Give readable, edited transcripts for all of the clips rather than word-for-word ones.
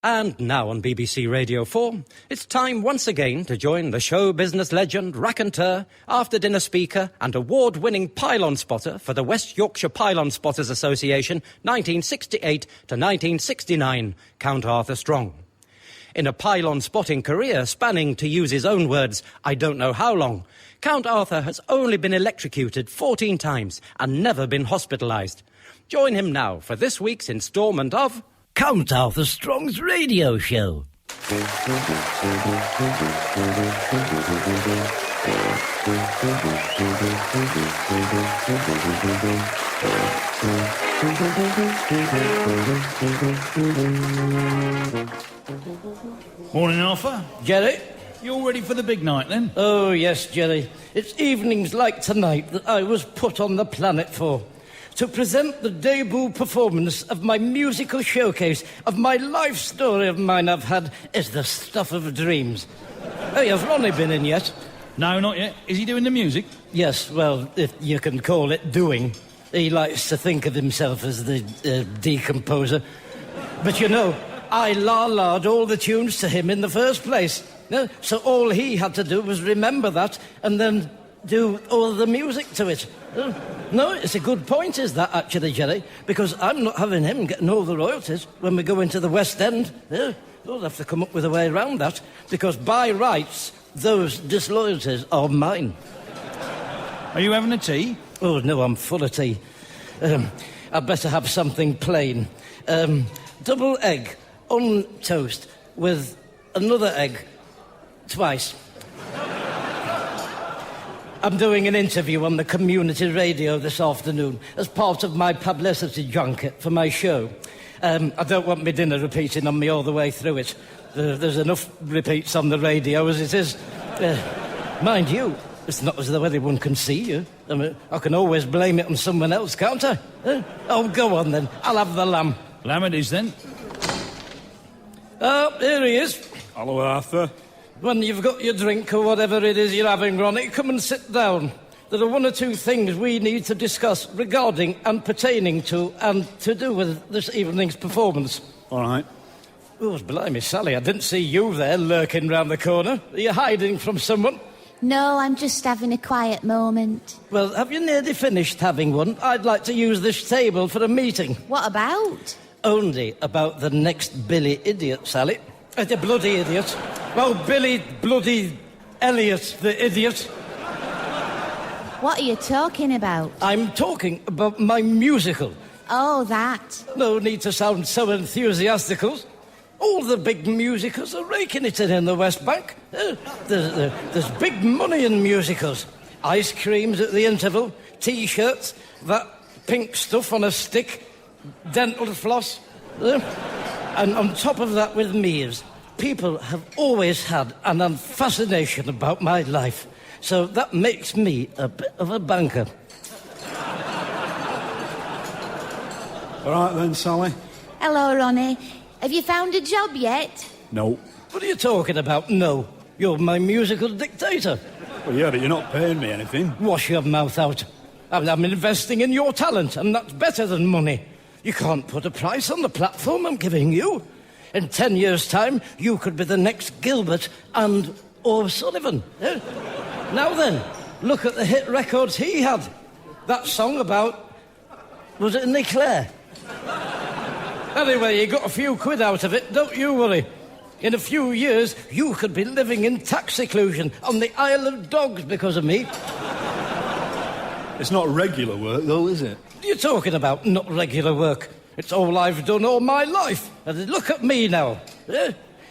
And now on BBC Radio 4, it's time once again to join the show business legend, raconteur, after-dinner speaker and award-winning pylon spotter for the West Yorkshire Pylon Spotters Association 1968 to 1969, Count Arthur Strong. In a pylon spotting career spanning, to use his own words, I don't know how long, Count Arthur has only been electrocuted 14 times and never been hospitalised. Join him now for this week's instalment of Count Arthur Strong's radio show. Morning, Arthur. Jerry? You all ready for the big night, then? Oh, yes, Jerry. It's evenings like tonight that I was put on the planet for. To present the debut performance of my musical showcase of my life story of mine I've had is the stuff of dreams. Hey, has Ronnie been in yet? No, not yet. Is he doing the music? Yes, well, if you can call it doing. He likes to think of himself as the decomposer. But you know, I la-la'd all the tunes to him in the first place. So all he had to do was remember that and then do all the music to it. No, it's a good point, is that, actually, Jerry, because I'm not having him getting all the royalties when we go into the West End. We'll have to come up with a way around that, because by rights, those disloyalties are mine. Are you having a tea? Oh, no, I'm full of tea. I'd better have something plain. Double egg on toast with another egg twice. I'm doing an interview on the community radio this afternoon as part of my publicity junket for my show. I don't want my dinner repeating on me all the way through it. There's enough repeats on the radio as it is. Mind you, it's not as though anyone can see you. I mean, I can always blame it on someone else, can't I? Oh, go on then. I'll have the lamb. Lamb it is, then. Oh, here he is. Hello, Arthur. When you've got your drink or whatever it is you're having, Ronnie, come and sit down. There are one or two things we need to discuss regarding and pertaining to and to do with this evening's performance. All right. Oh, blimey, Sally, I didn't see you there lurking round the corner. Are you hiding from someone? No, I'm just having a quiet moment. Well, have you nearly finished having one? I'd like to use this table for a meeting. What about? Only about the next Billy idiot, Sally. The bloody idiot. Oh, Billy bloody Elliot, the idiot. What are you talking about? I'm talking about my musical. Oh, that. No need to sound so enthusiastical. All the big musicals are raking it in the West Bank. There's big money in musicals. Ice creams at the interval, T-shirts, that pink stuff on a stick, dental floss. And on top of that, with me's, people have always had an fascination about my life. So that makes me a bit of a banker. All right then, Sally. Hello, Ronnie. Have you found a job yet? No. What are you talking about? No. You're my musical dictator. Well, yeah, but you're not paying me anything. Wash your mouth out. I'm investing in your talent, and that's better than money. You can't put a price on the platform I'm giving you. In 10 years' time, you could be the next Gilbert and or Sullivan. Now then, look at the hit records he had. That song about... was it Nick Clare? Anyway, you got a few quid out of it, don't you worry. In a few years, you could be living in tax seclusion on the Isle of Dogs because of me. It's not regular work, though, is it? What are you talking about, not regular work? It's all I've done all my life. And look at me now.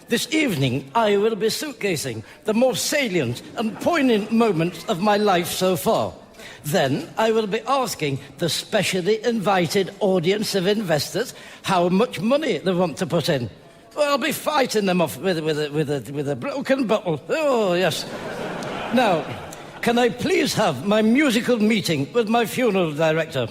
This evening, I will be suitcasing the most salient and poignant moments of my life so far. Then I will be asking the specially invited audience of investors how much money they want to put in. Well, I'll be fighting them off with a broken bottle. Oh, yes. Now, can I please have my musical meeting with my funeral director?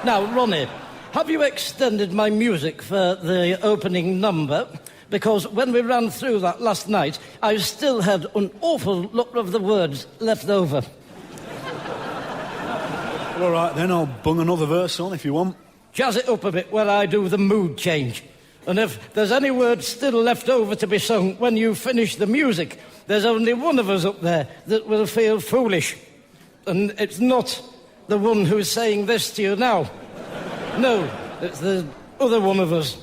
Now, Ronnie, have you extended my music for the opening number? Because when we ran through that last night, I still had an awful lot of the words left over. All right, then, I'll bung another verse on if you want. Jazz it up a bit while I do the mood change. And if there's any words still left over to be sung when you finish the music, there's only one of us up there that will feel foolish. And it's not the one who's saying this to you now. No, it's the other one of us.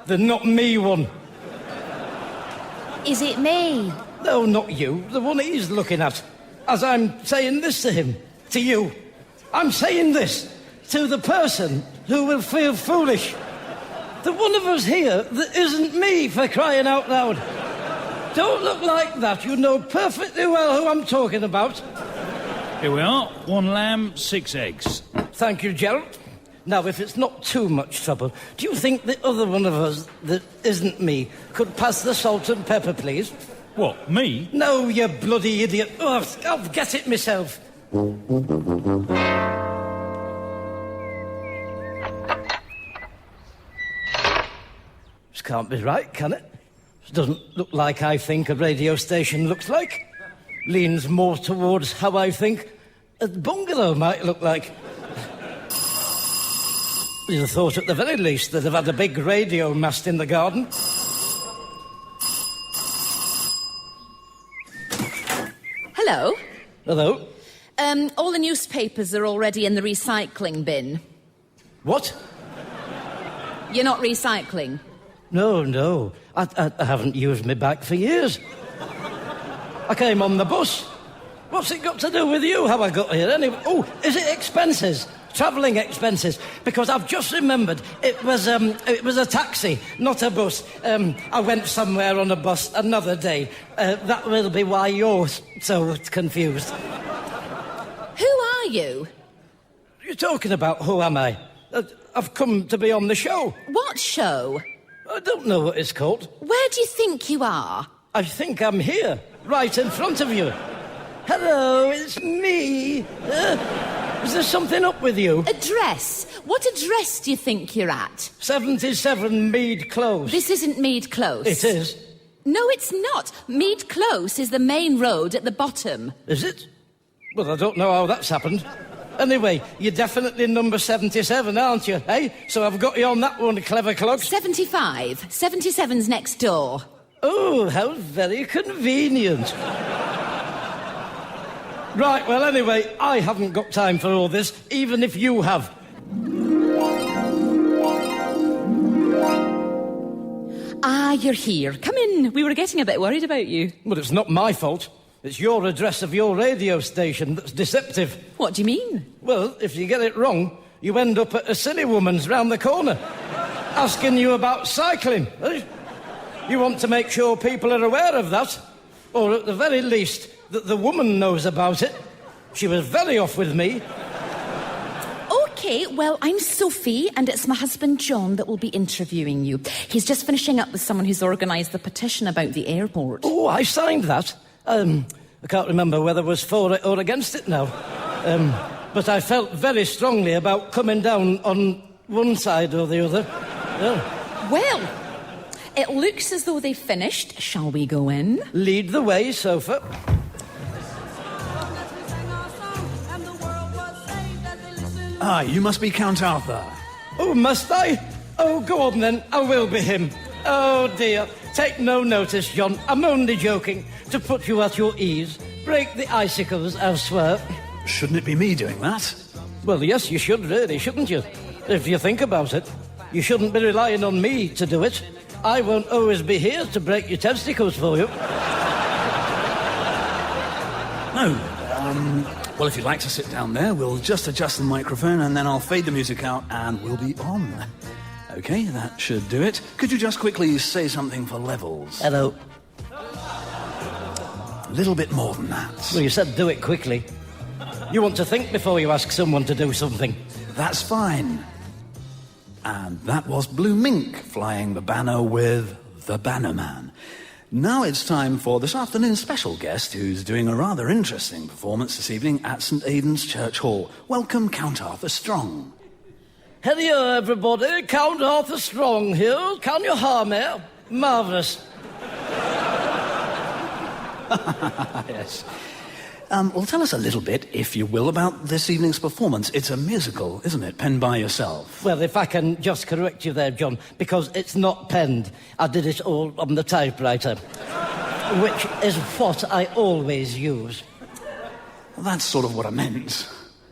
The not me one. Is it me? No, not you. The one he's looking at. As I'm saying this to him. To you. I'm saying this to the person who will feel foolish. The one of us here that isn't me, for crying out loud. Don't look like that. You know perfectly well who I'm talking about. Here we are. 1 lamb, 6 eggs. Thank you, Gerald. Now, if it's not too much trouble, do you think the other one of us that isn't me could pass the salt and pepper, please? What, me? No, you bloody idiot. Oh, I'll get it myself. This can't be right, can it? This doesn't look like I think a radio station looks like. Leans more towards how I think a bungalow might look like. You'd have thought at the very least that they've had a big radio mast in the garden. Hello. Hello? All the newspapers are already in the recycling bin. What? You're not recycling? No. I haven't used my bag for years. I came on the bus. What's it got to do with you, how I got here, anyway? Oh, is it expenses? Travelling expenses? Because I've just remembered it was a taxi, not a bus. I went somewhere on a bus another day. That will be why you're so confused. Who are you? You're talking about who am I? I've come to be on the show. What show? I don't know what it's called. Where do you think you are? I think I'm here, right in front of you. Hello, it's me. Is there something up with you? Address. What address do you think you're at? 77 Mead Close. This isn't Mead Close. It is. No, it's not. Mead Close is the main road at the bottom. Is it? Well, I don't know how that's happened. Anyway, you're definitely number 77, aren't you, eh? So I've got you on that one, clever clog. 75. 77's next door. Oh, how very convenient. Right, well, anyway, I haven't got time for all this, even if you have. Ah, you're here. Come in. We were getting a bit worried about you. Well, it's not my fault. It's your address of your radio station that's deceptive. What do you mean? Well, if you get it wrong, you end up at a silly woman's round the corner, asking you about cycling. You want to make sure people are aware of that, or at the very least, that the woman knows about it. She was very off with me. OK, well, I'm Sophie, and it's my husband John that will be interviewing you. He's just finishing up with someone who's organised the petition about the airport. Oh, I signed that. I can't remember whether I was for it or against it now. But I felt very strongly about coming down on one side or the other. Yeah. Well, it looks as though they've finished. Shall we go in? Lead the way, Sofa. Ah, you must be Count Arthur. Oh, must I? Oh, go on then. I will be him. Oh, dear. Take no notice, John. I'm only joking. To put you at your ease. Break the icicles elsewhere. Shouldn't it be me doing that? Well, yes, you should really, shouldn't you? If you think about it. You shouldn't be relying on me to do it. I won't always be here to break your testicles for you. No. Well, if you'd like to sit down there, we'll just adjust the microphone and then I'll fade the music out and we'll be on. OK, that should do it. Could you just quickly say something for levels? Hello. A little bit more than that. Well, you said do it quickly. You want to think before you ask someone to do something. That's fine. And that was Blue Mink flying the banner with the Bannerman. Now it's time for this afternoon's special guest who's doing a rather interesting performance this evening at St Aidan's Church Hall. Welcome, Count Arthur Strong. Hello, everybody. Count Arthur Strong here. Can you hear me? Marvellous. Yes. Well, tell us a little bit, if you will, about this evening's performance. It's a musical, isn't it? Penned by yourself. Well, if I can just correct you there, John, because it's not penned. I did it all on the typewriter, which is what I always use. Well, that's sort of what I meant.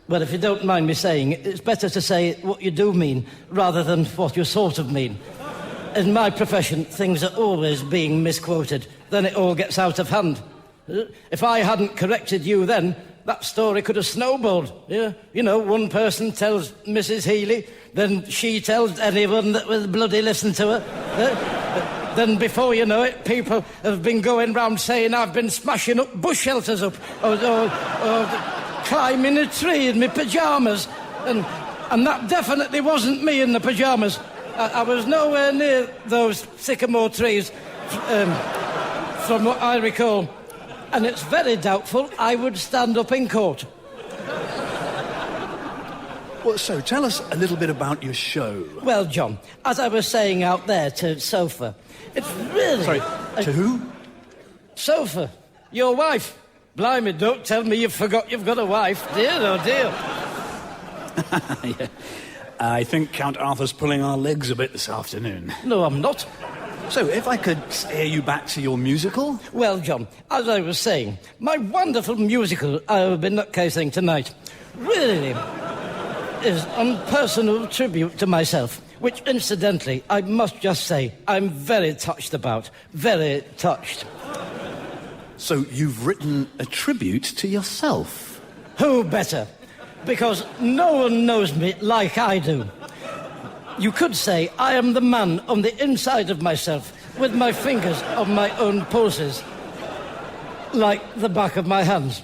Well, if you don't mind me saying, it's better to say what you do mean rather than what you sort of mean. In my profession, things are always being misquoted. Then it all gets out of hand. If I hadn't corrected you then, that story could have snowballed. Yeah? You know, one person tells Mrs. Healy, then she tells anyone that will bloody listen to her. Then before you know it, people have been going round saying I've been smashing up bush shelters up or climbing a tree in my pyjamas. And that definitely wasn't me in the pyjamas. I was nowhere near those sycamore trees, from what I recall. And it's very doubtful I would stand up in court. Well, so tell us a little bit about your show. Well, John, as I was saying out there to Sophia, it's really... Sorry, to who? Sophia, your wife. Blimey, don't tell me you forgot you've got a wife. Dear, oh dear. Yeah. I think Count Arthur's pulling our legs a bit this afternoon. No, I'm not. So, if I could steer you back to your musical? Well, John, as I was saying, my wonderful musical I've been nutcasing tonight really is a personal tribute to myself, which, incidentally, I must just say I'm very touched about. Very touched. So, you've written a tribute to yourself? Who better? Because no one knows me like I do. You could say I am the man on the inside of myself with my fingers on my own pulses, like the back of my hands.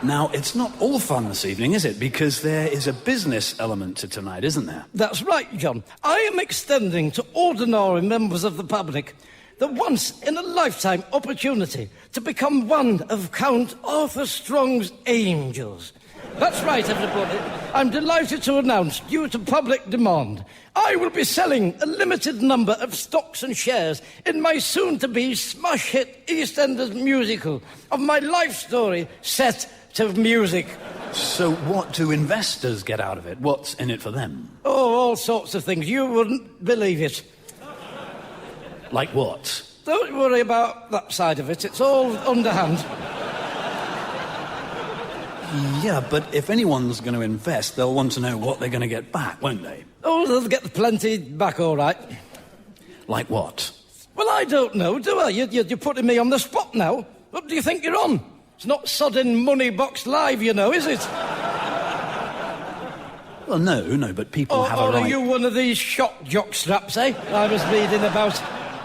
Now, it's not all fun this evening, is it? Because there is a business element to tonight, isn't there? That's right, John. I am extending to ordinary members of the public the once-in-a-lifetime opportunity to become one of Count Arthur Strong's angels. That's right, everybody. I'm delighted to announce, due to public demand, I will be selling a limited number of stocks and shares in my soon-to-be smash-hit EastEnders musical of my life story set to music. So what do investors get out of it? What's in it for them? Oh, all sorts of things. You wouldn't believe it. Like what? Don't worry about that side of it. It's all underhand. Yeah, but if anyone's going to invest, they'll want to know what they're going to get back, won't they? Oh, they'll get plenty back, all right. Like what? Well, I don't know, do I? You're putting me on the spot now. What do you think you're on? It's not sodding Money Box Live, you know, is it? Well, no, but people have a or right... are you one of these shock jock straps, eh? I was reading about.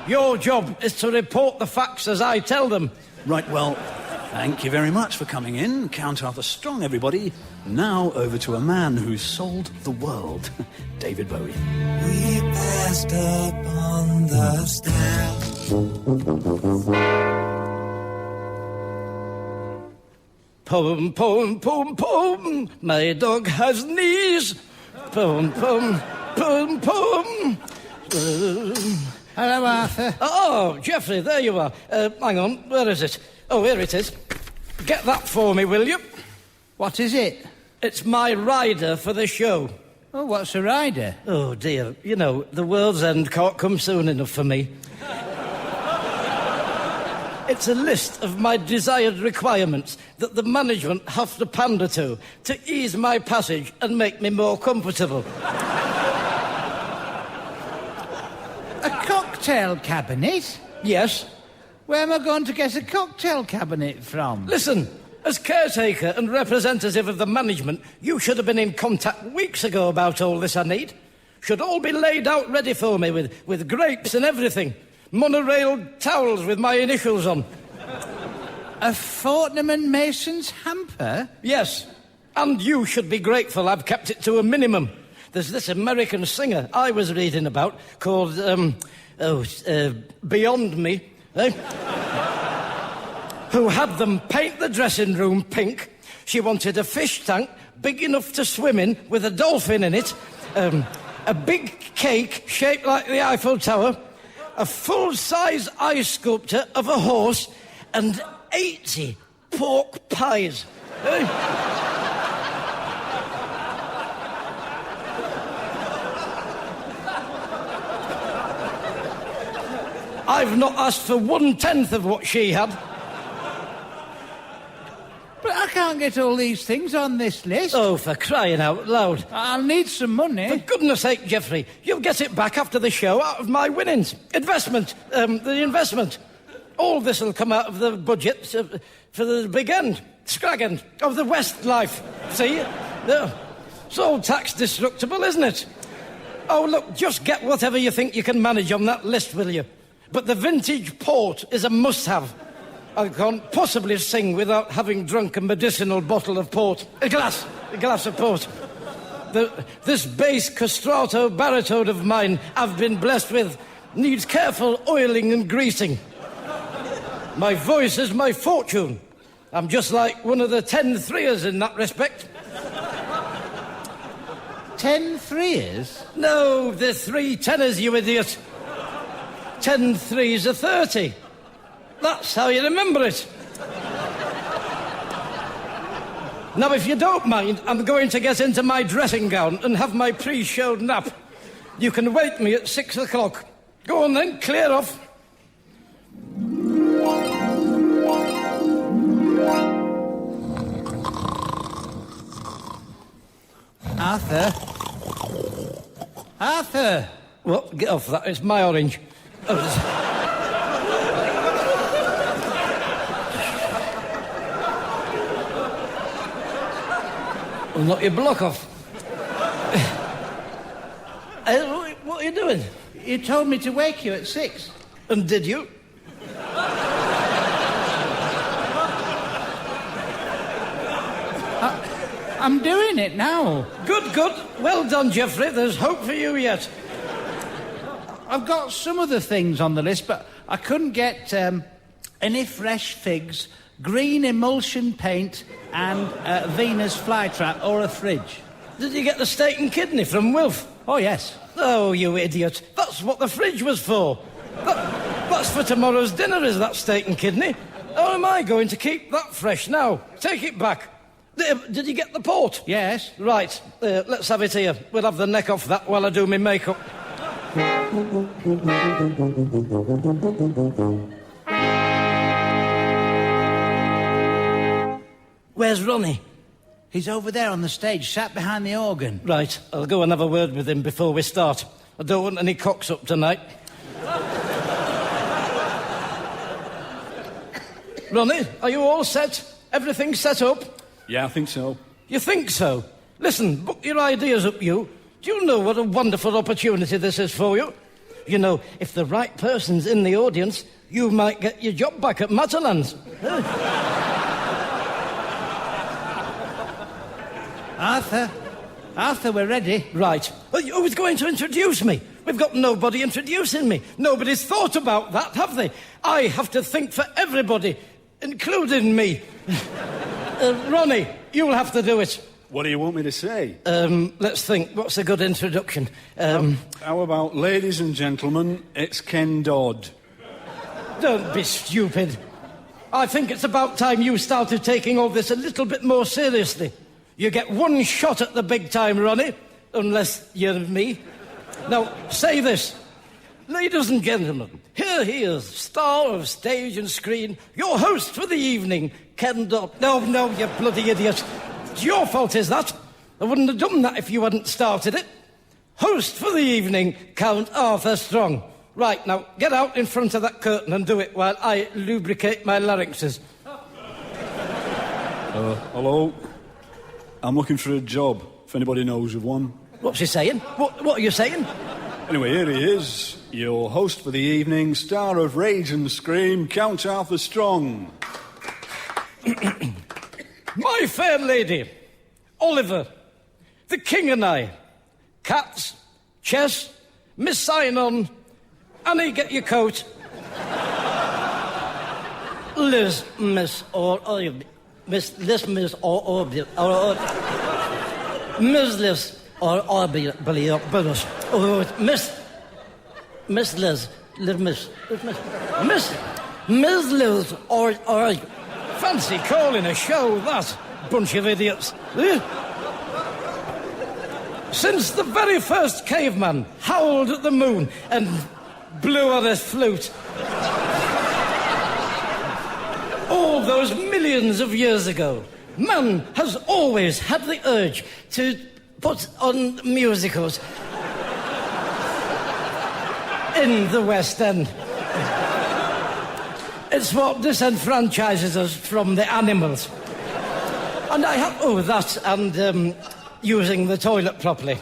Your job is to report the facts as I tell them. Right, well, thank you very much for coming in. Count Arthur Strong, everybody. Now over to a man who sold the world, David Bowie. We passed up on the stairs. Poem, poem, poem, poem. My dog has knees. Poem, poem, poem, poem. Hello, Arthur. Oh, Geoffrey, there you are. Hang on, where is it? Oh, here it is. Get that for me, will you? What is it? It's my rider for the show. Oh, what's a rider? Oh, dear. You know, the world's end can't come soon enough for me. It's a list of my desired requirements that the management have to pander to ease my passage and make me more comfortable. A cocktail cabinet? Yes? Where am I going to get a cocktail cabinet from? Listen, as caretaker and representative of the management, you should have been in contact weeks ago about all this I need. Should all be laid out ready for me with grapes and everything. Monorailed towels with my initials on. A Fortnum and Mason's hamper? Yes, and you should be grateful I've kept it to a minimum. There's this American singer I was reading about called, Beyond Me, who had them paint the dressing room pink. She wanted a fish tank big enough to swim in with a dolphin in it, a big cake shaped like the Eiffel Tower, a full-size ice sculpture of a horse, and 80 pork pies. Eh? I've not asked for 1/10 of what she had. But I can't get all these things on this list. Oh, for crying out loud. I'll need some money. For goodness sake, Geoffrey, you'll get it back after the show out of my winnings. The investment. All this will come out of the budget for the big end, scrag end, of the West life. See? It's all tax destructible, isn't it? Oh, look, just get whatever you think you can manage on that list, will you? But the vintage port is a must-have. I can't possibly sing without having drunk a medicinal bottle of port. A glass of port. This bass castrato baritone of mine I've been blessed with needs careful oiling and greasing. My voice is my fortune. I'm just like one of the 10 threers in that respect. 10 threers? No, the 3 tenors, you idiot. 10 threes are 30. That's how you remember it. Now, if you don't mind, I'm going to get into my dressing gown and have my pre-show nap. You can wake me at 6 o'clock. Go on then, clear off. Arthur! What? Get off that. It's my orange. Well, knock your block off. What are you doing? You told me to wake you at 6. And did you? I'm doing it now. Good. Well done, Geoffrey. There's hope for you yet. I've got some other things on the list, but I couldn't get any fresh figs, green emulsion paint, and Venus flytrap or a fridge. Did you get the steak and kidney from Wilf? Oh, yes. Oh, you idiot. That's what the fridge was for. That's for tomorrow's dinner, is that steak and kidney? How am I going to keep that fresh now? Take it back. Did you get the port? Yes. Right. Let's have it here. We'll have the neck off that while I do my makeup. Where's Ronnie? He's over there on the stage, sat behind the organ. Right. I'll go and have a word with him before we start. I don't want any cocks up tonight. Ronnie, are you all set? Everything set up? Yeah, I think so. You think so? Listen, book your ideas up, you. Do you know what a wonderful opportunity this is for you? You know, if the right person's in the audience, you might get your job back at Matterlands. Arthur, we're ready. Right. Well, who's going to introduce me? We've got nobody introducing me. Nobody's thought about that, have they? I have to think for everybody, including me. Ronnie, you'll have to do it. What do you want me to say? Let's think. What's a good introduction? How about, ladies and gentlemen, it's Ken Dodd. Don't be stupid. I think it's about time you started taking all this a little bit more seriously. You get one shot at the big time, Ronnie, unless you're me. Now, say this. Ladies and gentlemen, here he is, star of stage and screen, your host for the evening, Ken Dodd. No, you bloody idiot. It's your fault, is that? I wouldn't have done that if you hadn't started it. Host for the evening, Count Arthur Strong. Right, now, get out in front of that curtain and do it while I lubricate my larynxes. Hello. I'm looking for a job, if anybody knows of one. What's he saying? What are you saying? Anyway, here he is, your host for the evening, star of Rage and Scream, Count Arthur Strong. My fair lady, Oliver, the King and I, cats, chess, Miss Sign-On, Annie, get your coat. Liz, Miss, or Miss Liz, Miss, or Miss Liz, or Miss Liz, Miss Liz, or Fancy calling a show that, bunch of idiots. Eh? Since the very first caveman howled at the moon and blew on his flute, all those millions of years ago, man has always had the urge to put on musicals in the West End. It's what disenfranchises us from the animals. And I have... Oh, that and using the toilet properly.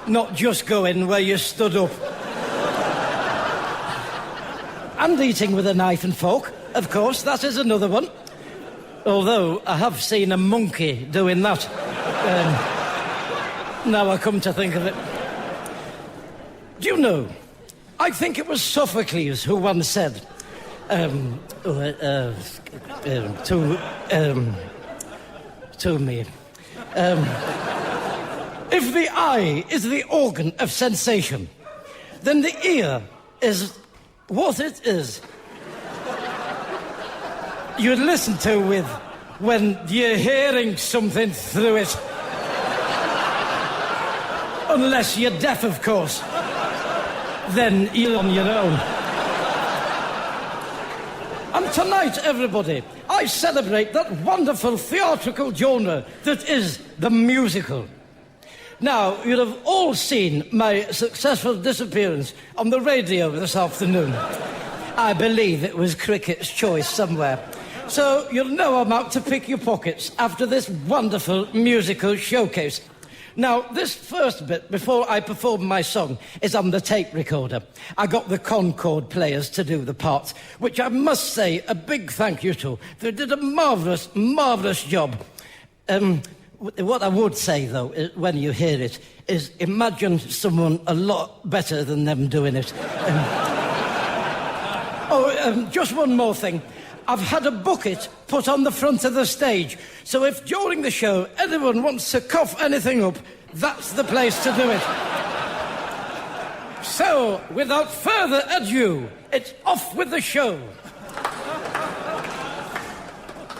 Not just going where you stood up. And eating with a knife and fork, of course, that is another one. Although I have seen a monkey doing that. Now I come to think of it. Do you know, I think it was Sophocles who once said, to me, if the eye is the organ of sensation, then the ear is what it is. You listen to with when you're hearing something through it. Unless you're deaf, of course. Then you're on your own. And tonight, everybody, I celebrate that wonderful theatrical genre that is the musical. Now, you'll have all seen my successful disappearance on the radio this afternoon. I believe it was Cricket's Choice somewhere. So you'll know I'm out to pick your pockets after this wonderful musical showcase. Now, this first bit, before I perform my song, is on the tape recorder. I got the Concord players to do the parts, which I must say a big thank you to. They did a marvellous, marvellous job. What I would say, though, when you hear it, is imagine someone a lot better than them doing it. Just one more thing. I've had a bucket put on the front of the stage, so if during the show anyone wants to cough anything up, that's the place to do it. So, without further ado, it's off with the show.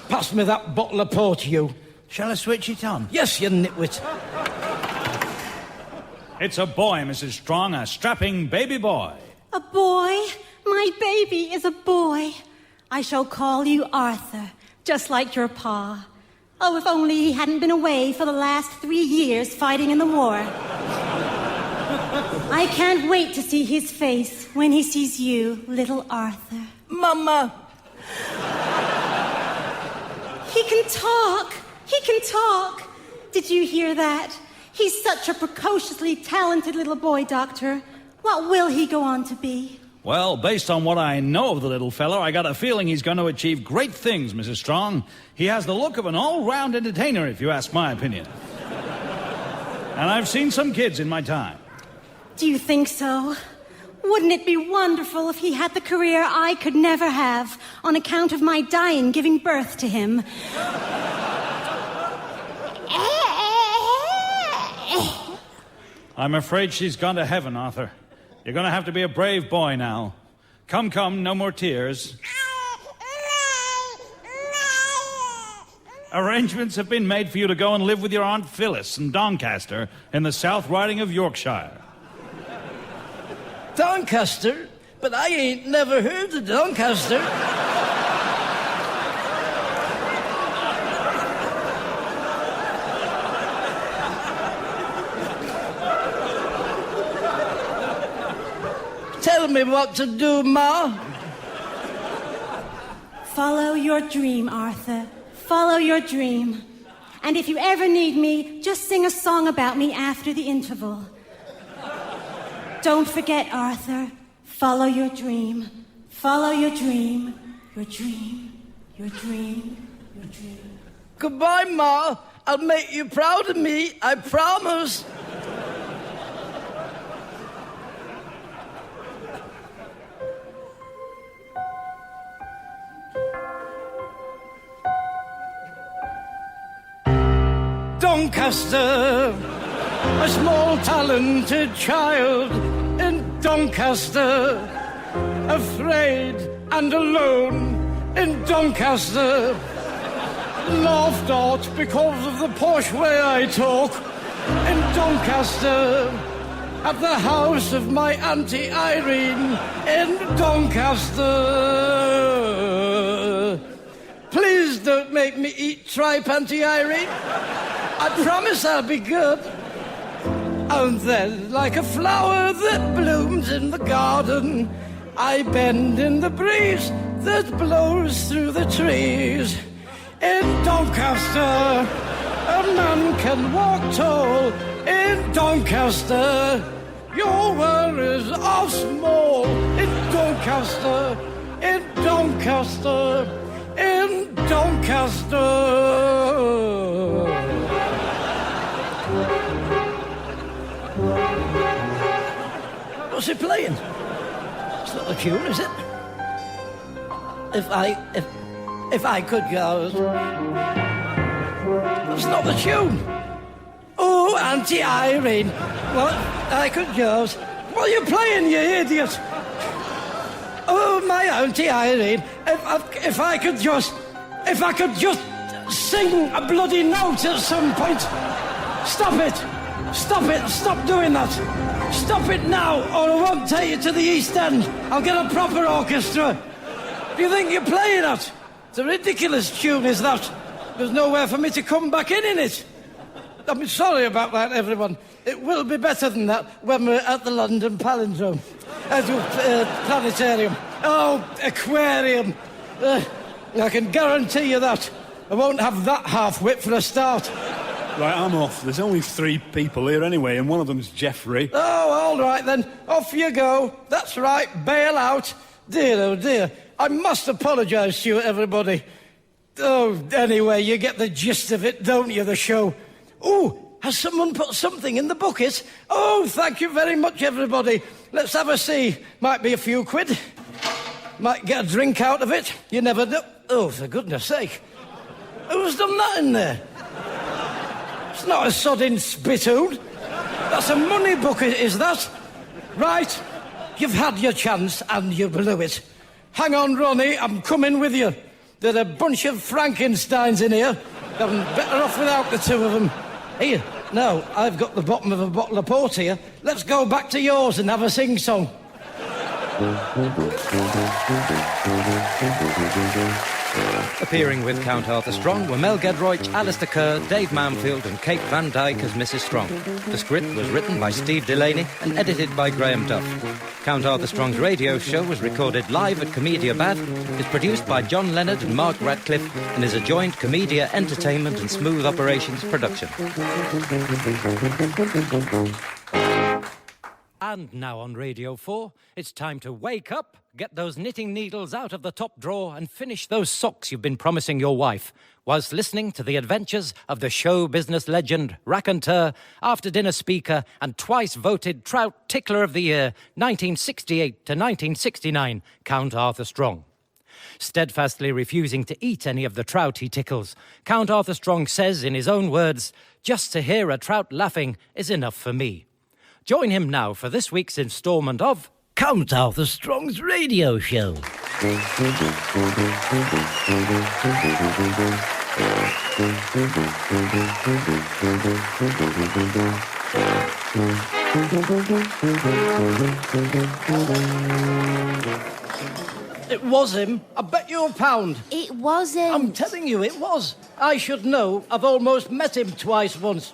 Pass me that bottle of port, you. Shall I switch it on? Yes, you nitwit. It's a boy, Mrs. Strong, a strapping baby boy. A boy? My baby is a boy. I shall call you Arthur, just like your pa. Oh, if only he hadn't been away for the last 3 years fighting in the war. I can't wait to see his face when he sees you, little Arthur. Mama! He can talk! He can talk! Did you hear that? He's such a precociously talented little boy, Doctor. What will he go on to be? Well, based on what I know of the little fellow, I got a feeling he's going to achieve great things, Mrs. Strong. He has the look of an all-round entertainer, if you ask my opinion. And I've seen some kids in my time. Do you think so? Wouldn't it be wonderful if he had the career I could never have on account of my dying giving birth to him? I'm afraid she's gone to heaven, Arthur. You're going to have to be a brave boy now. Come, no more tears. Arrangements have been made for you to go and live with your Aunt Phyllis in Doncaster in the South Riding of Yorkshire. Doncaster? But I ain't never heard of Doncaster. Tell me what to do, Ma. Follow your dream, Arthur. Follow your dream. And if you ever need me, just sing a song about me after the interval. Don't forget, Arthur. Follow your dream. Follow your dream. Your dream. Your dream. Your dream. Goodbye, Ma. I'll make you proud of me, I promise. Doncaster, a small talented child in Doncaster, afraid and alone in Doncaster, laughed at because of the posh way I talk, in Doncaster, at the house of my Auntie Irene, in Doncaster. Please don't make me eat tripe, Auntie Irene. I promise I'll be good. And then, like a flower that blooms in the garden, I bend in the breeze that blows through the trees. In Doncaster, a man can walk tall. In Doncaster, your worries are small. In Doncaster, in Doncaster, in Doncaster. What's he playing? It's not the tune, is it? If I could go. That's not the tune. Oh, Auntie Irene. Well, I could go. What are you playing, you idiot? Oh, my Auntie Irene. If I could just sing a bloody note at some point. Stop it. Stop it. Stop doing that. Stop it now, or I won't take you to the East End. I'll get a proper orchestra. Do you think you're playing that? It's a ridiculous tune, is that? There's nowhere for me to come back in it. I'm sorry about that, everyone. It will be better than that when we're at the London Palindrome. Planetarium. Oh, aquarium. I can guarantee you that. I won't have that half-wit for a start. Right, I'm off. There's only 3 people here anyway, and one of them's Jeffrey. Oh, all right then. Off you go. That's right. Bail out. Dear, oh dear. I must apologise to you, everybody. Oh, anyway, you get the gist of it, don't you, the show? Oh, has someone put something in the bucket? Oh, thank you very much, everybody. Let's have a see. Might be a few quid. Might get a drink out of it. You never know. Oh, for goodness sake. Who's done that in there? It's not a sodding spittoon. That's a money bucket, is that? Right, you've had your chance and you blew it. Hang on, Ronnie, I'm coming with you. There are a bunch of Frankensteins in here. I'm better off without the 2 of them. Here, now, I've got the bottom of a bottle of port here. Let's go back to yours and have a sing-song. Appearing with Count Arthur Strong were Mel Gedroych, Alistair Kerr, Dave Manfield and Kate Van Dyke as Mrs. Strong. The script was written by Steve Delaney and edited by Graham Duff. Count Arthur Strong's radio show was recorded live at Comedia Bad, is produced by John Leonard and Mark Radcliffe, and is a joint Comedia Entertainment and Smooth Operations production. And now on Radio 4, it's time to wake up, get those knitting needles out of the top drawer and finish those socks you've been promising your wife, whilst listening to the adventures of the show business legend, raconteur, after-dinner speaker and twice voted Trout Tickler of the Year, 1968 to 1969, Count Arthur Strong. Steadfastly refusing to eat any of the trout he tickles, Count Arthur Strong says in his own words, "Just to hear a trout laughing is enough for me." Join him now for this week's instalment of Count Arthur Strong's radio show. It was him. I bet you £1. It wasn't. I'm telling you, it was. I should know. I've almost met him twice once.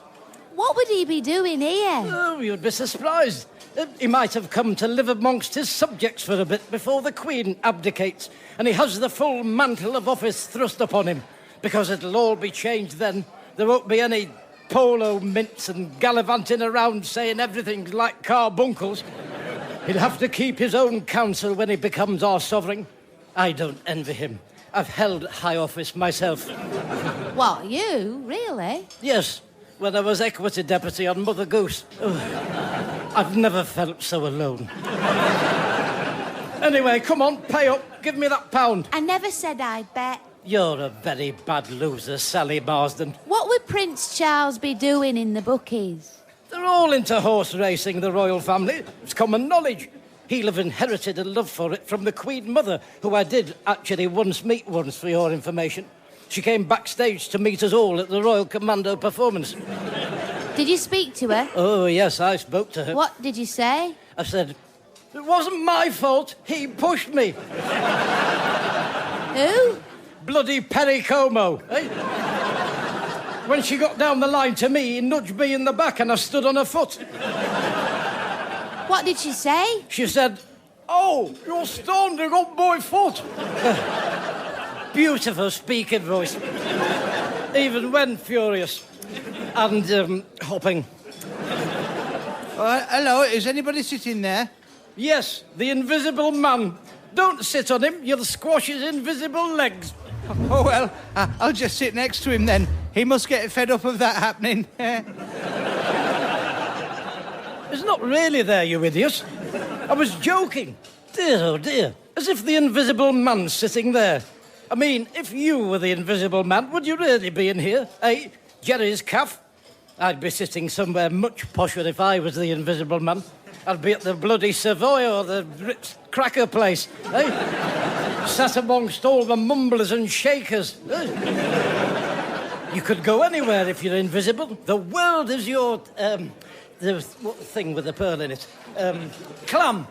What would he be doing here? Oh, you'd be surprised. He might have come to live amongst his subjects for a bit before the Queen abdicates, and he has the full mantle of office thrust upon him, because it'll all be changed then. There won't be any polo mints and gallivanting around saying everything's like carbuncles. He'll have to keep his own counsel when he becomes our sovereign. I don't envy him. I've held high office myself. What, you? Really? Yes. When I was equity deputy on Mother Goose. Oh, I've never felt so alone. Anyway, come on, pay up. Give me that £1. I never said I'd bet. You're a very bad loser, Sally Marsden. What would Prince Charles be doing in the bookies? They're all into horse racing, the royal family. It's common knowledge. He'll have inherited a love for it from the Queen Mother, who I did actually meet once, for your information. She came backstage to meet us all at the Royal Commando performance. Did you speak to her? Oh, yes, I spoke to her. What did you say? I said, it wasn't my fault. He pushed me. Who? Bloody Perry Como, eh? When she got down the line to me, he nudged me in the back and I stood on her foot. What did she say? She said, oh, you're standing on my foot. Beautiful speaking voice. Even when furious. And hopping. Hello, is anybody sitting there? Yes, the invisible man. Don't sit on him, you'll squash his invisible legs. Oh, well, I'll just sit next to him then. He must get fed up of that happening. It's not really there, you idiot. I was joking. Dear, oh dear. As if the invisible man's sitting there. I mean, if you were the invisible man, would you really be in here? Eh? Jerry's calf? I'd be sitting somewhere much posher if I was the invisible man. I'd be at the bloody Savoy or the Ritz Cracker place, eh? Sat amongst all the mumblers and shakers. You could go anywhere if you're invisible. The world is your, the what thing with the pearl in it? Clam.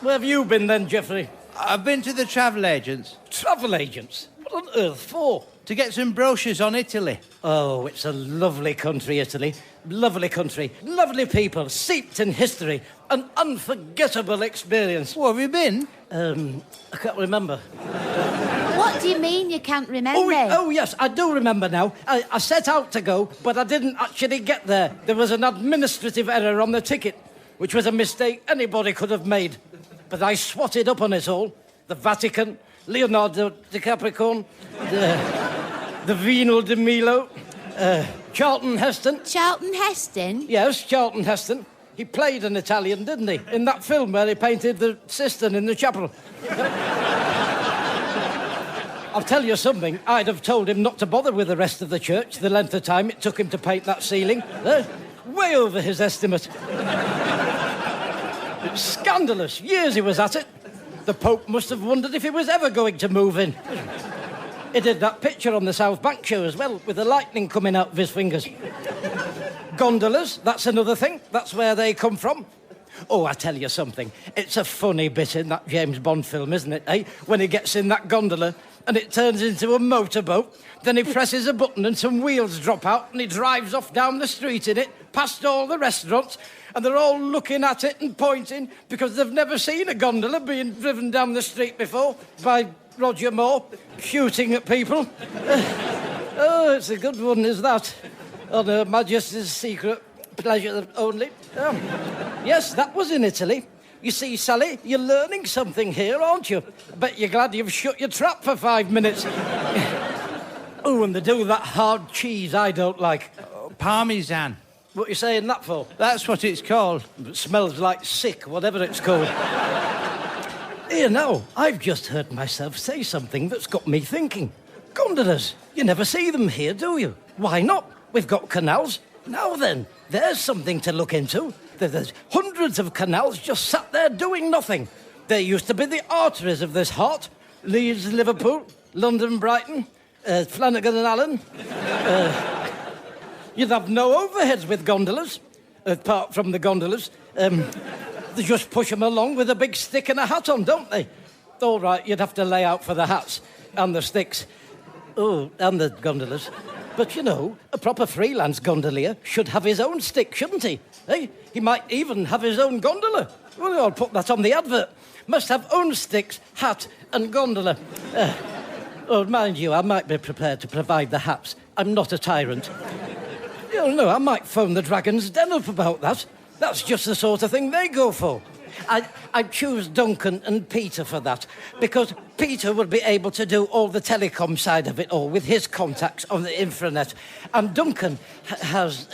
Where have you been then, Geoffrey? I've been to the travel agents. Travel agents? What on earth for? To get some brochures on Italy. Oh, it's a lovely country, Italy. Lovely country. Lovely people, steeped in history. An unforgettable experience. Where have you been? I can't remember. What do you mean you can't remember? Oh, yes, I do remember now. I set out to go, but I didn't actually get there. There was an administrative error on the ticket, which was a mistake anybody could have made. But I swatted up on it all. The Vatican, Leonardo DiCaprio, the Venal de Milo, Charlton Heston. Charlton Heston? Yes, Charlton Heston. He played an Italian, didn't he? In that film where he painted the cistern in the chapel. I'll tell you something. I'd have told him not to bother with the rest of the church the length of time it took him to paint that ceiling. Way over his estimate. It's scandalous. Years he was at it. The Pope must have wondered if he was ever going to move in. He did that picture on the South Bank show as well, with the lightning coming out of his fingers. Gondolas, that's another thing. That's where they come from. Oh, I tell you something. It's a funny bit in that James Bond film, isn't it, eh? When he gets in that gondola and it turns into a motorboat, then he presses a button and some wheels drop out and he drives off down the street in it, past all the restaurants, and they're all looking at it and pointing because they've never seen a gondola being driven down the street before by Roger Moore shooting at people. Oh, it's a good one, is that? On Her Majesty's secret pleasure only. Yes, that was in Italy. You see, Sally, you're learning something here, aren't you? I bet you're glad you've shut your trap for 5 minutes. Oh, and they do that hard cheese I don't like. Parmesan. What are you saying that for? That's what it's called. It smells like sick, whatever it's called. Here now, I've just heard myself say something that's got me thinking. Gondolas, you never see them here, do you? Why not? We've got canals. Now then, there's something to look into. There's hundreds of canals just sat there doing nothing. There used to be the arteries of this heart. Leeds, Liverpool, London, Brighton, Flanagan and Allen. You'd have no overheads with gondolas, apart from the gondolas. They just push them along with a big stick and a hat on, don't they? All right, you'd have to lay out for the hats and the sticks. Oh, and the gondolas. But, you know, a proper freelance gondolier should have his own stick, shouldn't he? Hey, he might even have his own gondola. Well, I'll put that on the advert. Must have own sticks, hat and gondola. Oh, mind you, I might be prepared to provide the hats. I'm not a tyrant. You know, I might phone the Dragon's Den up about that. That's just the sort of thing they go for. I'd choose Duncan and Peter for that, because Peter would be able to do all the telecom side of it all with his contacts on the intranet. And Duncan has...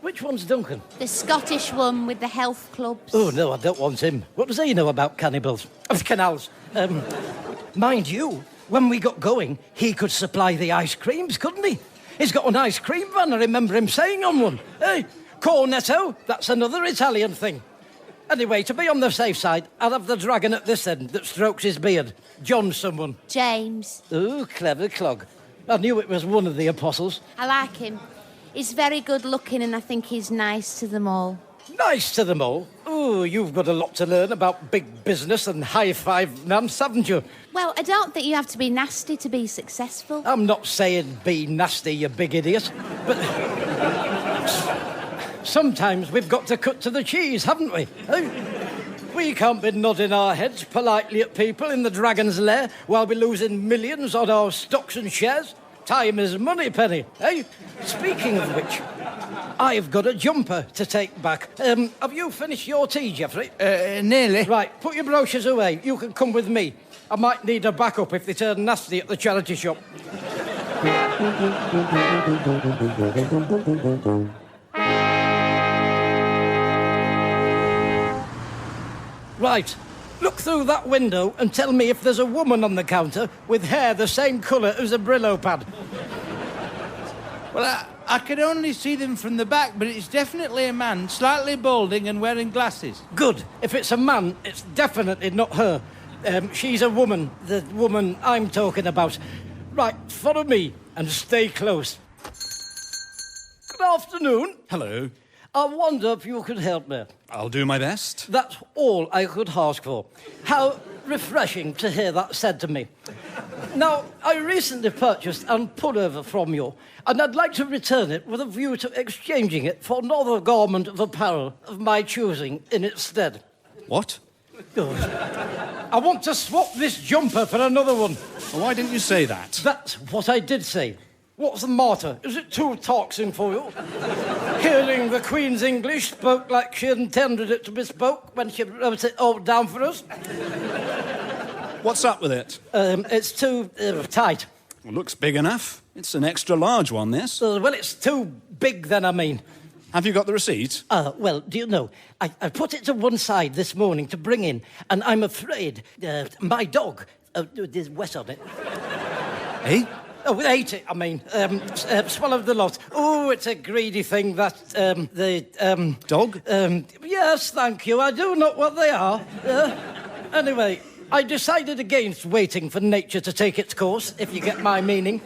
which one's Duncan? The Scottish one with the health clubs. Oh, no, I don't want him. What does he know about cannibals? Of canals. Mind you, when we got going, he could supply the ice creams, couldn't he? He's got an ice cream van, I remember him saying on one. Hey, cornetto, that's another Italian thing. Anyway, to be on the safe side, I'll have the dragon at this end that strokes his beard. John someone. James. Ooh, clever clog. I knew it was one of the apostles. I like him. He's very good looking and I think he's nice to them all. Nice to them all. Ooh, you've got a lot to learn about big business and high-five Nance, haven't you? Well, I don't think you have to be nasty to be successful. I'm not saying be nasty, you big idiot, but sometimes we've got to cut to the cheese, haven't we? We can't be nodding our heads politely at people in the Dragon's Lair while we're losing millions on our stocks and shares. Time is money, Penny, eh? Speaking of which, I've got a jumper to take back. Have you finished your tea, Geoffrey? Nearly. Right, put your brochures away. You can come with me. I might need a backup if they turn nasty at the charity shop. Right, look through that window and tell me if there's a woman on the counter with hair the same colour as a Brillo pad. Well, I could only see them from the back, but it's definitely a man, slightly balding and wearing glasses. Good. If it's a man, it's definitely not her. She's a woman, the woman I'm talking about. Right, follow me and stay close. Good afternoon. Hello. I wonder if you could help me. I'll do my best. That's all I could ask for. How refreshing to hear that said to me. Now, I recently purchased and pullover from you, and I'd like to return it with a view to exchanging it for another garment of apparel of my choosing in its stead. What? Good. I want to swap this jumper for another one. Well, why didn't you say that? That's what I did say. What's the matter? Is it too taxing for you? Hearing the Queen's English spoke like she intended it to be spoke when she wrote it all down for us? What's up with it? It's too tight. Well, looks big enough. It's an extra large one, this. Well, it's too big then, I mean. Have you got the receipt? Well, do you know, I put it to one side this morning to bring in, and I'm afraid my dog, there's wet on it. Eh? Oh, ate it, I mean. Swallowed the lot. Oh, it's a greedy thing, that, Dog? Yes, thank you. I do know what they are. Anyway, I decided against waiting for nature to take its course, if you get my meaning.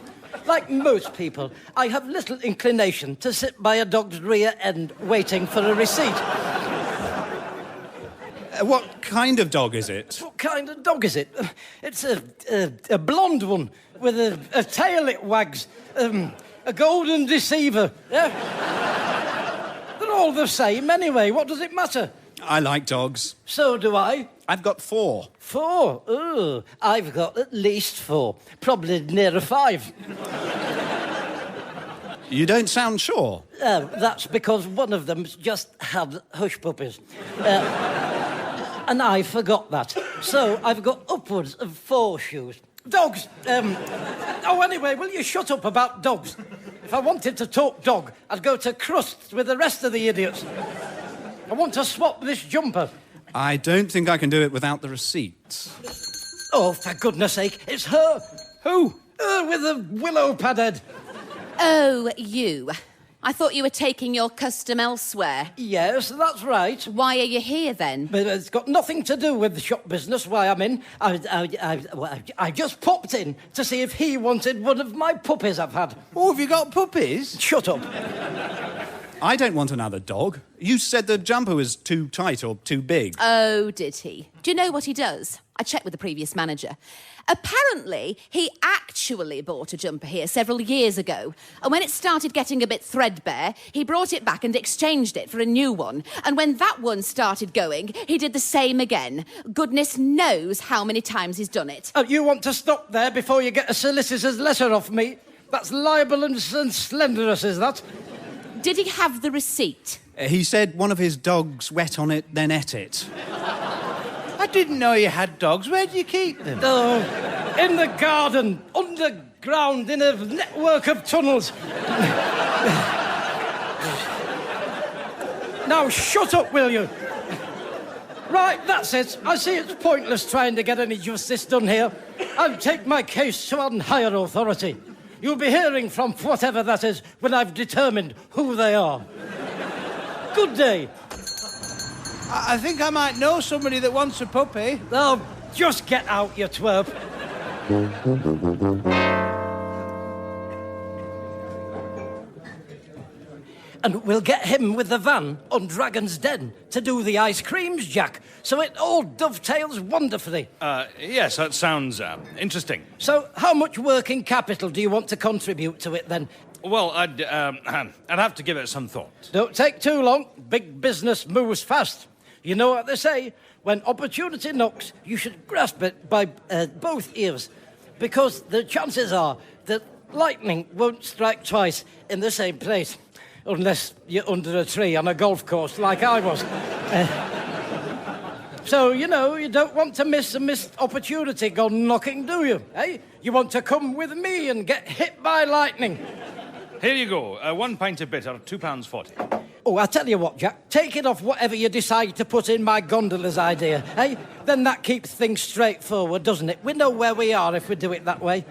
Like most people, I have little inclination to sit by a dog's rear end waiting for a receipt. What kind of dog is it? What kind of dog is it? It's a blonde one with a tail it wags. A golden deceiver. Yeah? They're all the same anyway. What does it matter? I like dogs. So do I. I've got 4. 4? Ooh, I've got at least 4. Probably nearer 5. You don't sound sure. That's because one of them's just had hush puppies. And I forgot that. So I've got upwards of 4 shoes. Dogs! Anyway, will you shut up about dogs? If I wanted to talk dog, I'd go to Crusts with the rest of the idiots. I want to swap this jumper. I don't think I can do it without the receipt. Oh, for goodness sake, it's her. Who? With the willow pad head. Oh, you. I thought you were taking your custom elsewhere. Yes, that's right. Why are you here, then? But it's got nothing to do with the shop business, why I'm in. I just popped in to see if he wanted one of my puppies I've had. Oh, have you got puppies? Shut up. I don't want another dog. You said the jumper was too tight or too big. Oh, did he? Do you know what he does? I checked with the previous manager. Apparently, he actually bought a jumper here several years ago. And when it started getting a bit threadbare, he brought it back and exchanged it for a new one. And when that one started going, he did the same again. Goodness knows how many times he's done it. Oh, you want to stop there before you get a solicitor's letter off me? That's libel and slenderous, is that? Did he have the receipt? He said one of his dogs wet on it, then ate it. I didn't know you had dogs. Where do you keep them? Oh, in the garden, underground, in a network of tunnels. Now, shut up, will you? Right, that's it. I see it's pointless trying to get any justice done here. I'll take my case to an higher authority. You'll be hearing from whatever that is when I've determined who they are. Good day. I think I might know somebody that wants a puppy. Oh, just get out, you twerp. And we'll get him with the van on Dragon's Den to do the ice creams, Jack. So it all dovetails wonderfully. Yes, that sounds interesting. So how much working capital do you want to contribute to it, then? Well, I'd have to give it some thought. Don't take too long. Big business moves fast. You know what they say? When opportunity knocks, you should grasp it by both ears. Because the chances are that lightning won't strike twice in the same place. Unless you're under a tree on a golf course like I was. So, you know, you don't want to miss a missed opportunity gone knocking, do you? Eh? You want to come with me and get hit by lightning. Here you go. 1 pint of bitter, £2.40. Oh, I'll tell you what, Jack. Take it off whatever you decide to put in my gondola's idea, eh? Then that keeps things straightforward, doesn't it? We know where we are if we do it that way.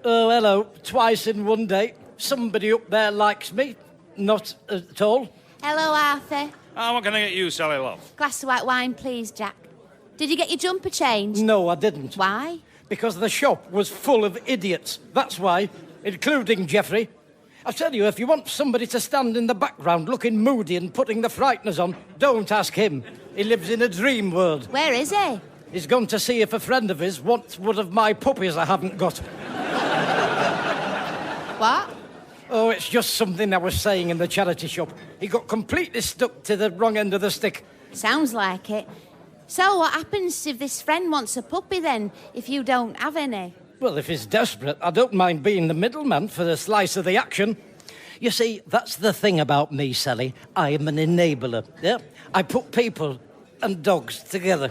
Oh, hello. Twice in one day. Somebody up there likes me. Not at all. Hello, Arthur. What can I get you, Sally Love? Glass of white wine, please, Jack. Did you get your jumper changed? No, I didn't. Why? Because the shop was full of idiots. That's why, including Geoffrey. I tell you, if you want somebody to stand in the background looking moody and putting the frighteners on, don't ask him. He lives in a dream world. Where is he? He's gone to see if a friend of his wants one of my puppies I haven't got. What? Oh, it's just something I was saying in the charity shop. He got completely stuck to the wrong end of the stick. Sounds like it. So what happens if this friend wants a puppy then, if you don't have any? Well, if he's desperate, I don't mind being the middleman for a slice of the action. You see, that's the thing about me, Sally. I'm an enabler, yeah? I put people and dogs together.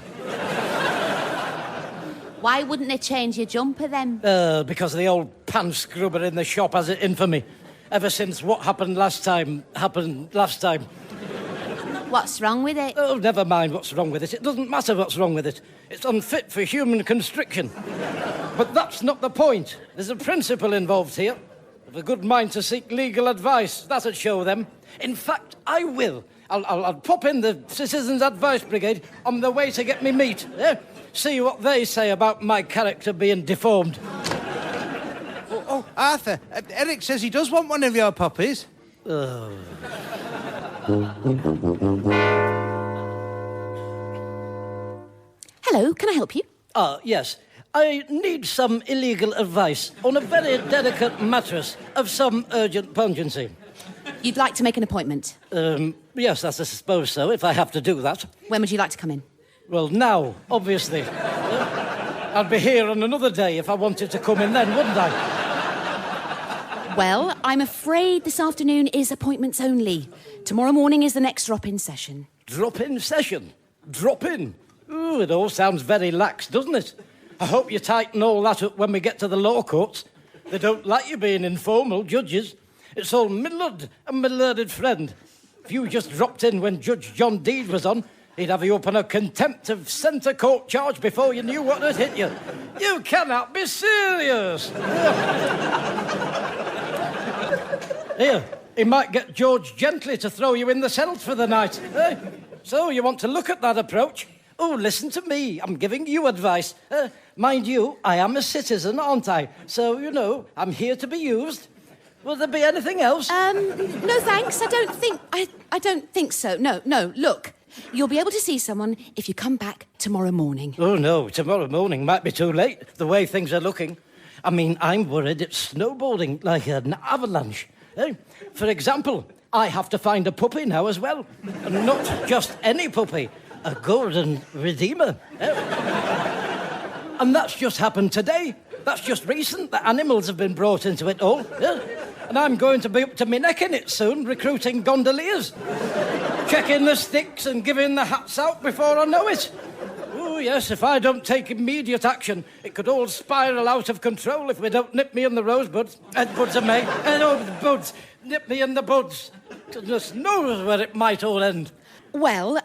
Why wouldn't they change your jumper then? Because the old pan scrubber in the shop has it in for me. Ever since what happened last time. What's wrong with it? Oh, never mind what's wrong with it. It doesn't matter what's wrong with it. It's unfit for human constriction. But that's not the point. There's a principle involved here. I've a good mind to seek legal advice. That'd show them. In fact, I will. I'll pop in the Citizens Advice Brigade on the way to get me meat. See what they say about my character being deformed. Oh, Arthur, Eric says he does want one of your puppies. Oh. Hello, can I help you? Yes. I need some illegal advice on a very delicate mattress of some urgent pungency. You'd like to make an appointment? Yes, I suppose so, if I have to do that. When would you like to come in? Well, now, obviously. I'd be here on another day if I wanted to come in then, wouldn't I? Well, I'm afraid this afternoon is appointments only. Tomorrow morning is the next drop-in session. Drop-in session? Drop in? Ooh, it all sounds very lax, doesn't it? I hope you tighten all that up when we get to the law courts. They don't like you being informal, judges. It's all my lud and my learned friend. If you just dropped in when Judge John Deed was on, he'd have you up on a contempt of centre court charge before you knew what had hit you. You cannot be serious. Here, he might get George Gently to throw you in the cells for the night. So you want to look at that approach? Oh, listen to me. I'm giving you advice. Mind you, I am a citizen, aren't I? So, you know, I'm here to be used. Will there be anything else? No, thanks. I don't think so. No, look. You'll be able to see someone if you come back tomorrow morning. Oh, no, tomorrow morning might be too late, the way things are looking. I mean, I'm worried it's snowballing like an avalanche. For example, I have to find a puppy now as well. And not just any puppy, a golden redeemer. And that's just happened today. That's just recent. The animals have been brought into it all. And I'm going to be up to my neck in it soon, recruiting gondoliers. Checking the sticks and giving the hats out before I know it. Oh, yes, if I don't take immediate action, it could all spiral out of control if we don't nip me in the rosebuds. Buds are made. The buds. Nip me in the buds. Goodness knows where it might all end. Well,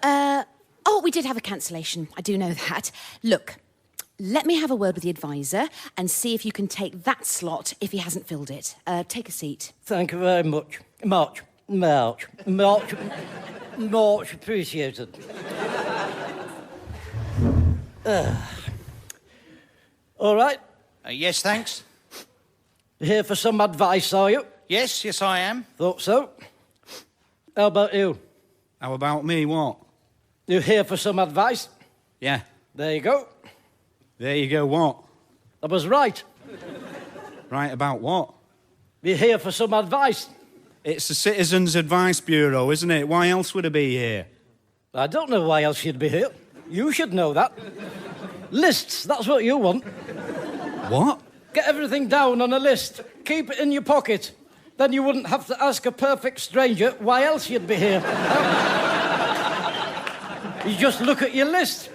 we did have a cancellation. I do know that. Look, let me have a word with the advisor and see if you can take that slot if he hasn't filled it. Take a seat. Thank you very much. March. Much appreciated. All right. Yes, thanks. Here for some advice, are you? Yes, I am. Thought so. How about you? How about me, what? You here for some advice? Yeah. There you go. There you go, what? I was right. Right about what? You're here for some advice. It's the Citizens Advice Bureau, isn't it? Why else would I be here? I don't know why else you'd be here. You should know that. Lists, that's what you want. What? Get everything down on a list. Keep it in your pocket. Then you wouldn't have to ask a perfect stranger why else you'd be here. You just look at your list.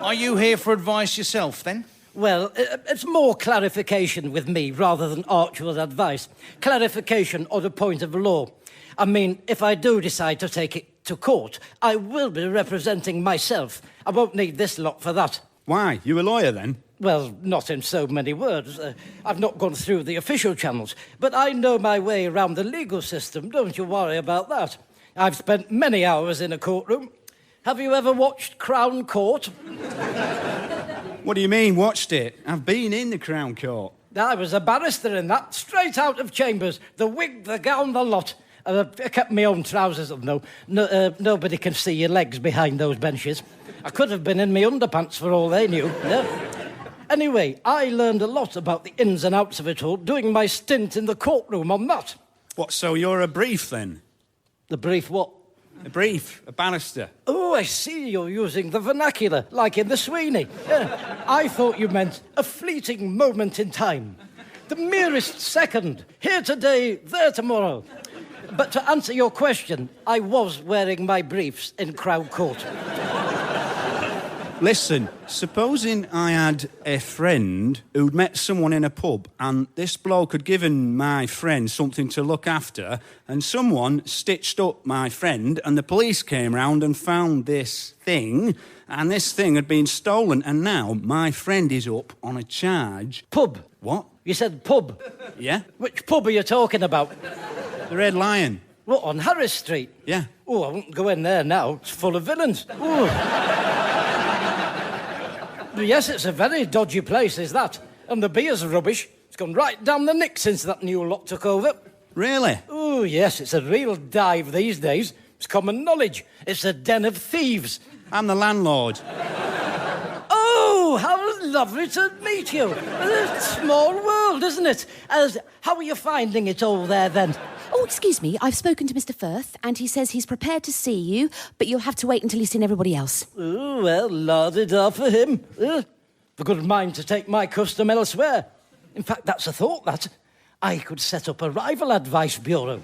Are you here for advice yourself, then? Well, it's more clarification with me rather than actual advice. Clarification or the point of law. I mean, if I do decide to take it to court, I will be representing myself. I won't need this lot for that. Why? You a lawyer, then? Well, not in so many words. I've not gone through the official channels, but I know my way around the legal system. Don't you worry about that. I've spent many hours in a courtroom. Have you ever watched Crown Court? What do you mean, watched it? I've been in the Crown Court. I was a barrister in that, straight out of chambers. The wig, the gown, the lot. I kept my own trousers on, though. Nobody can see your legs behind those benches. I could have been in my underpants for all they knew. Yeah. Anyway, I learned a lot about the ins and outs of it all doing my stint in the courtroom on that. What, so you're a brief, then? The brief what? A brief, a barrister. Oh, I see you're using the vernacular, like in the Sweeney. Yeah. I thought you meant a fleeting moment in time. The merest second. Here today, there tomorrow. But to answer your question, I was wearing my briefs in Crown Court. Listen, supposing I had a friend who'd met someone in a pub and this bloke had given my friend something to look after and someone stitched up my friend and the police came round and found this thing and this thing had been stolen and now my friend is up on a charge. Pub? What? You said pub? Yeah? Which pub are you talking about? The Red Lion. What, on Harris Street? Yeah. Oh, I won't go in there now. It's full of villains. Ooh. Yes, it's a very dodgy place, is that? And the beer's rubbish. It's gone right down the nick since that new lot took over. Really? Oh, yes, it's a real dive these days. It's common knowledge. It's a den of thieves. I'm the landlord. Oh, how lovely to meet you. It's a small world, isn't it? How are you finding it all there, then? Oh, excuse me, I've spoken to Mr. Firth, and he says he's prepared to see you, but you'll have to wait until he's seen everybody else. Oh, well, la-di-da for him. I've got a mind to take my custom elsewhere. In fact, that's a thought, that. I could set up a rival advice bureau.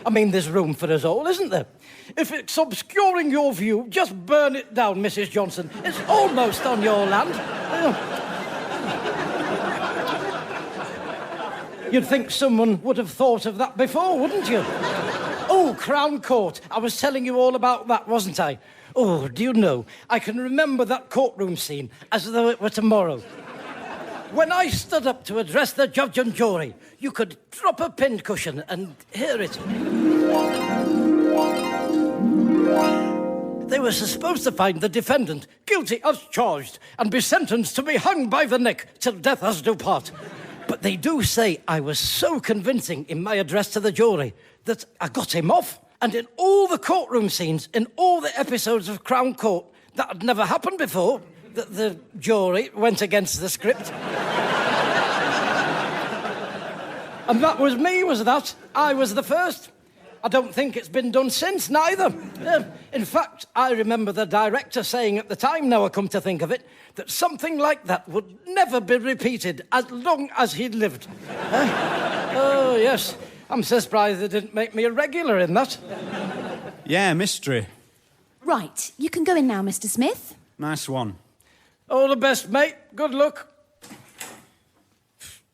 I mean, there's room for us all, isn't there? If it's obscuring your view, just burn it down, Mrs. Johnson. It's almost on your land. You'd think someone would have thought of that before, wouldn't you? Oh, Crown Court. I was telling you all about that, wasn't I? Oh, do you know, I can remember that courtroom scene as though it were tomorrow. When I stood up to address the judge and jury, you could drop a pincushion and hear it. They were supposed to find the defendant guilty as charged and be sentenced to be hung by the neck till death us do part. But they do say I was so convincing in my address to the jury that I got him off. And in all the courtroom scenes, in all the episodes of Crown Court, that had never happened before, that the jury went against the script. And that was me, was that? I was the first. I don't think it's been done since, neither. In fact, I remember the director saying at the time, now I come to think of it, that something like that would never be repeated as long as he'd lived. Oh, yes. I'm so surprised they didn't make me a regular in that. Yeah, mystery. Right, you can go in now, Mr. Smith. Nice one. All the best, mate. Good luck.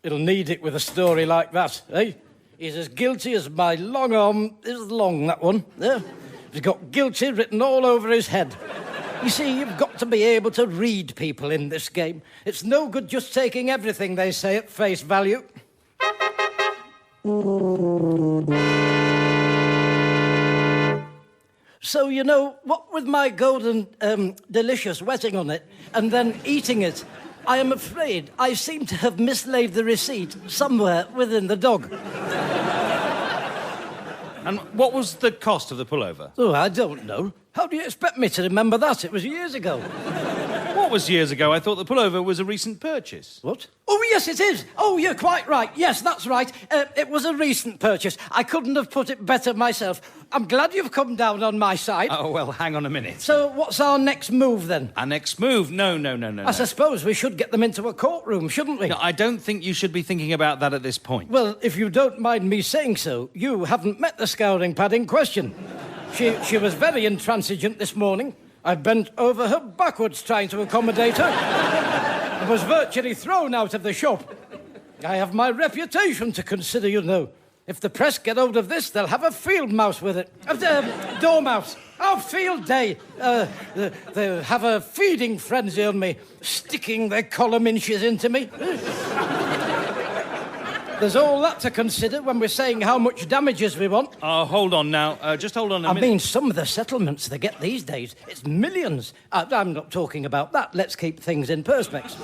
It'll need it with a story like that, eh? He's as guilty as my long arm is long, that one. Yeah. He's got guilty written all over his head. You see, you've got to be able to read people in this game. It's no good just taking everything they say at face value. So, you know, what with my golden, delicious wetting on it and then eating it, I am afraid I seem to have mislaid the receipt somewhere within the dog. And what was the cost of the pullover? Oh, I don't know. How do you expect me to remember that? It was years ago. What was years ago? I thought the pullover was a recent purchase. What? Oh, yes, it is. Oh, you're quite right. Yes, that's right. It was a recent purchase. I couldn't have put it better myself. I'm glad you've come down on my side. Oh, well, hang on a minute. So what's our next move, then? Our next move? No. I suppose we should get them into a courtroom, shouldn't we? No, I don't think you should be thinking about that at this point. Well, if you don't mind me saying so, you haven't met the scouring pad in question. She was very intransigent this morning. I bent over her backwards trying to accommodate her. I was virtually thrown out of the shop. I have my reputation to consider, you know. If the press get hold of this, they'll have a field mouse with it. Dormouse. Oh, field day. They'll have a feeding frenzy on me, sticking their column inches into me. There's all that to consider when we're saying how much damages we want. Oh, hold on now. Just hold on a minute. I mean, some of the settlements they get these days, it's millions. I'm not talking about that. Let's keep things in perspex.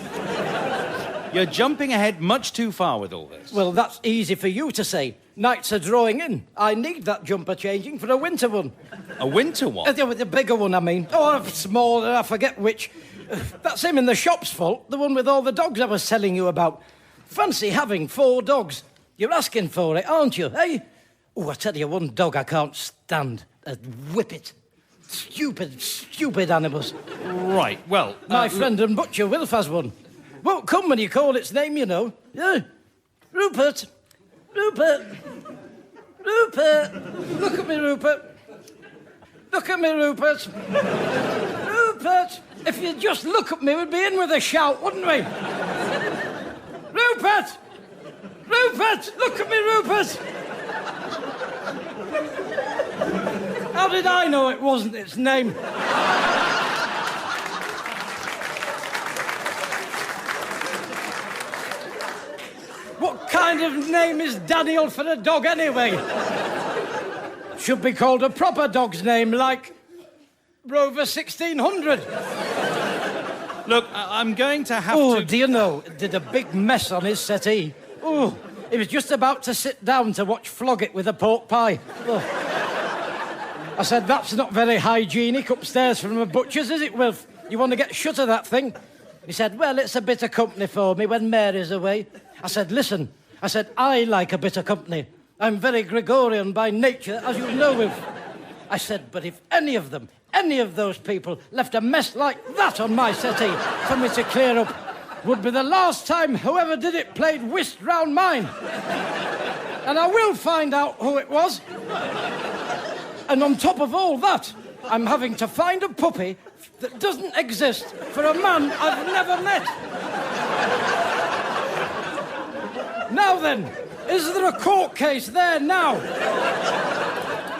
You're jumping ahead much too far with all this. Well, that's easy for you to say. Nights are drawing in. I need that jumper changing for a winter one. A winter one? The bigger one, I mean. Oh, smaller, I forget which. That's him in the shop's fault, the one with all the dogs I was telling you about. Fancy having 4 dogs. You're asking for it, aren't you, eh? Oh, I tell you, one dog I can't stand. A whippet. Stupid animals. Right, well... My friend and butcher Wilf has one. Won't come when you call its name, you know. Yeah. Rupert. Look at me, Rupert. Rupert, if you'd just look at me, we'd be in with a shout, wouldn't we? Rupert! Look at me, Rupert! How did I know it wasn't its name? What kind of name is Daniel for a dog, anyway? Should be called a proper dog's name, like Rover 1600. Look, I'm going to have to... Oh, do you know, it did a big mess on his settee. Oh, he was just about to sit down to watch Flog It with a pork pie. Oh. I said, that's not very hygienic upstairs from a butcher's, is it, Wilf? You want to get shut of that thing? He said, well, it's a bit of company for me when Mary's away. I said, listen, I like a bit of company. I'm very Gregorian by nature, as you know, Wilf. I said, but if any of those people left a mess like that on my settee for me to clear up, would be the last time whoever did it played whist round mine. And I will find out who it was. And on top of all that, I'm having to find a puppy that doesn't exist for a man I've never met. Now then, is there a court case there now?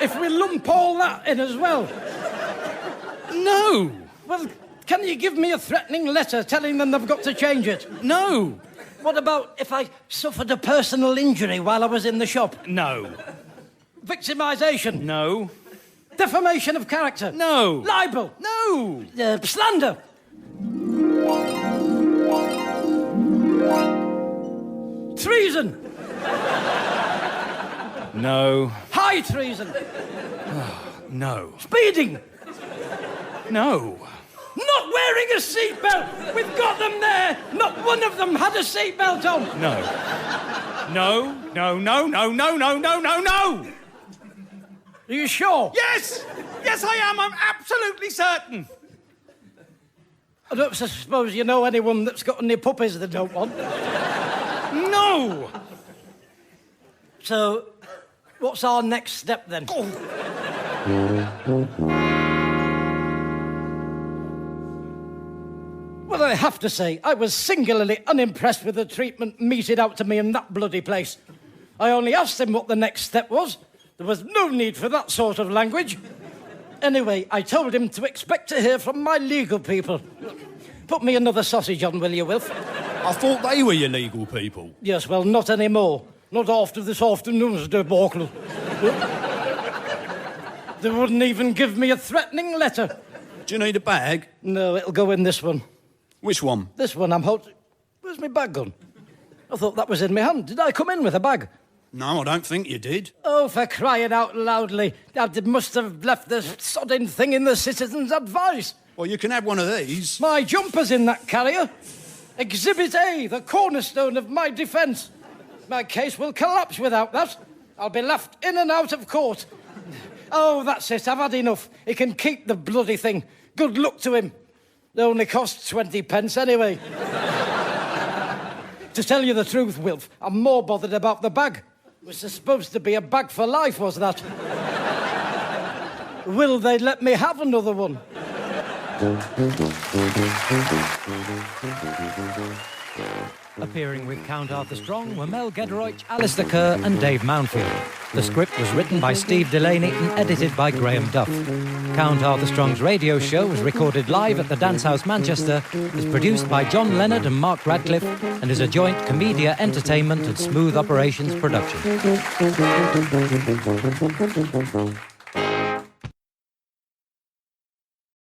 If we lump all that in as well. No. Well, can you give me a threatening letter telling them they've got to change it? No. What about if I suffered a personal injury while I was in the shop? No. Victimisation? No. Defamation of character? No. Libel? No. Slander? Treason? No. High treason? No. Speeding? No. Not wearing a seatbelt! We've got them there! Not one of them had a seatbelt on! No. No. Are you sure? Yes! Yes, I am. I'm absolutely certain. I don't suppose you know anyone that's got any puppies they don't want? No! So, what's our next step, then? Well, I have to say, I was singularly unimpressed with the treatment meted out to me in that bloody place. I only asked him what the next step was. There was no need for that sort of language. Anyway, I told him to expect to hear from my legal people. Put me another sausage on, will you, Wilf? I thought they were your legal people. Yes, well, not anymore. Not after this afternoon's debacle. They wouldn't even give me a threatening letter. Do you need a bag? No, it'll go in this one. Which one? This one I'm holding. Where's my bag gone? I thought that was in my hand. Did I come in with a bag? No, I don't think you did. Oh, for crying out loudly. I must have left the sodding thing in the citizen's advice. Well, you can have one of these. My jumper's in that carrier. Exhibit A, the cornerstone of my defence. My case will collapse without that. I'll be left in and out of court. Oh, that's it. I've had enough. He can keep the bloody thing. Good luck to him. It only costs 20 pence anyway. To tell you the truth, Wilf, I'm more bothered about the bag. It was supposed to be a bag for life, was that? Will they let me have another one? Appearing with Count Arthur Strong were Mel Gederoich, Alistair Kerr and Dave Mountfield. The script was written by Steve Delaney and edited by Graham Duff. Count Arthur Strong's radio show was recorded live at the Dance House Manchester, is produced by John Leonard and Mark Radcliffe, and is a joint Comedia Entertainment and Smooth Operations production.